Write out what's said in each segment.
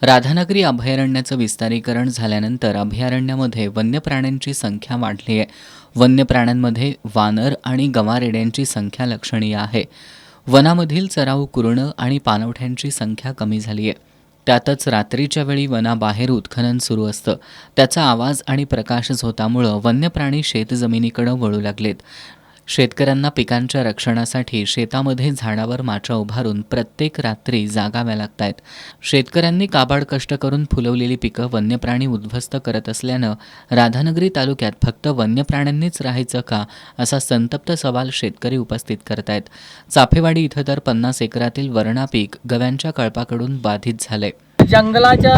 राधानगरी अभयारण्याचं विस्तारीकरण झाल्यानंतर अभयारण्यामध्ये वन्य प्राण्यांची संख्या वाढली आहे. वन्य प्राण्यांमध्ये वानर आणि गवारेड्यांची संख्या लक्षणीय आहे. वनामधील चराऊ कुरणं आणि पाणवठ्यांची संख्या कमी झाली आहे. त्यातच रात्रीच्या वेळी वनाबाहेर उत्खनन सुरू असतं. त्याचा आवाज आणि प्रकाश झोतामुळं वन्य प्राणी शेतजमिनीकडे वळू लागलेत. शेतकऱ्यांना पिकांच्या रक्षणासाठी शेतामध्ये झाडावर माचा उभारून प्रत्येक रात्री जागाव्या लागतायत. शेतकऱ्यांनी काबाड कष्ट करून फुलवलेली पिकं वन्यप्राणी उद्ध्वस्त करत असल्यानं राधानगरी तालुक्यात फक्त वन्यप्राण्यांनीच राहायचं का, असा संतप्त सवाल शेतकरी उपस्थित करतायत. चाफेवाडी इथं तर 50 एकरातील वरणा पीक गव्यांच्या कळपाकडून बाधित झालंय. जंगलाच्या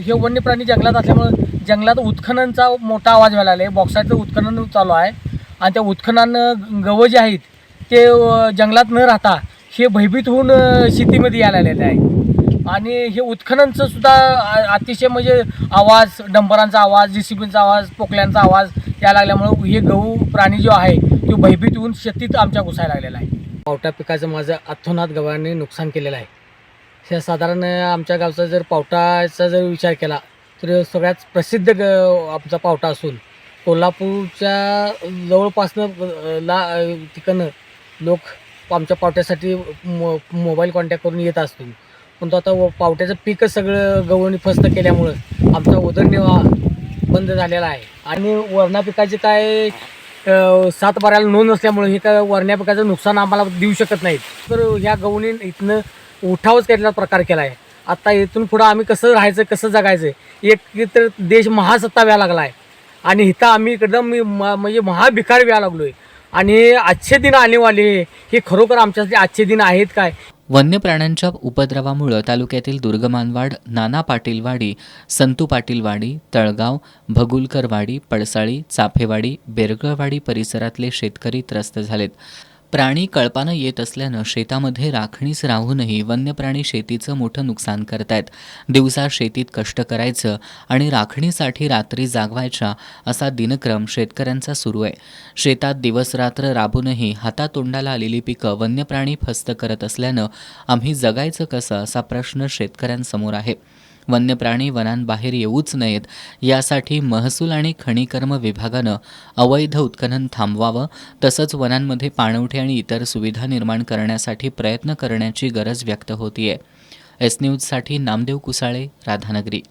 हे वन्य प्राणी जंगलात असल्यामुळे जंगलात उत्खननचा मोठा आवाज व्हायला लागला आहे. बॉक्साईडचं उत्खनन चालू आहे आणि त्या उत्खननानं गवं जे आहेत ते जंगलात न राहता हे भयभीत होऊन शेतीमध्ये यायला आलेले आहे. आणि हे उत्खननचं सुद्धा अतिशय म्हणजे आवाज, डंबरांचा आवाज, JCBचा आवाज, पोकल्यांचा आवाज यायला लागल्यामुळं हे गहू प्राणी जो आहे तो भयभीत होऊन शेतीत आमच्या घुसायला लागलेला आहे. पावटा पिकाचं माझं अथोनात गव्हाने नुकसान केलेलं आहे. हे साधारण आमच्या गावचा जर पावटाचा जर विचार केला तर सगळ्यात प्रसिद्ध आमचा पावटा असून कोल्हापूरच्या जवळपासनं ठिकाणं लोक आमच्या पावट्यासाठी मोबाईल कॉन्टॅक्ट करून येत असतो. पण आता पावट्याचं पीकच सगळं गव्हाणी फस्त केल्यामुळं आमचा उदरनिर्वाह बंद झालेला आहे. आणि वरणा पिकाचे काय सातबाऱ्याला नोंद नसल्यामुळे हे काय वरणा पिकाचं नुकसान आम्हाला देऊ शकत नाहीत. तर ह्या गव्हाणी इथनं उठावच केलेला प्रकार केला आहे. आता इथून पुढं आम्ही कसं राहायचं, कसं जगायचं, एक तर देश महासत्ता व्हायला लागला आहे आणि इथं आम्ही एकदम म्हणजे महाभिकार व्हायला लागलो आहे. आणि आजचे दिन आलेवाले हे खरोखर आमच्यासाठी आजचे दिन आहेत काय? वन्य प्राण्यांच्या उपद्रवामुळे तालुक्यातील दुर्गमानवाड, नाना पाटीलवाडी, संतू पाटीलवाडी, तळगाव, भगुलकरवाडी, पडसाळी, चाफेवाडी, बेरगळवाडी परिसरातले शेतकरी त्रस्त झालेत. प्राणी कळपानं येत असल्यानं शेतामध्ये राखणीस राहूनही वन्य प्राणी शेतीचं मोठं नुकसान करतायत. दिवसा शेतीत कष्ट करायचं आणि राखणीसाठी रात्री जागवायच्या असा दिनक्रम शेतकऱ्यांचा सुरू आहे. शेतात दिवसरात्र राबूनही हातातोंडाला आलेली पिकं वन्य प्राणी फस्त करत असल्यानं आम्ही जगायचं कसं, असा प्रश्न शेतकऱ्यांसमोर आहे. वन्य प्राणी वनांबाहेर येऊच नयेत यासाठी महसूल आणि खनिकर्म विभागानं अवैध उत्खनन थांबवावं, तसंच वनांमध्ये पाणवठे आणि इतर सुविधा निर्माण करण्यासाठी प्रयत्न करण्याची गरज व्यक्त होतीये. एस न्यूजसाठी नामदेव कुसाळे, राधानगरी.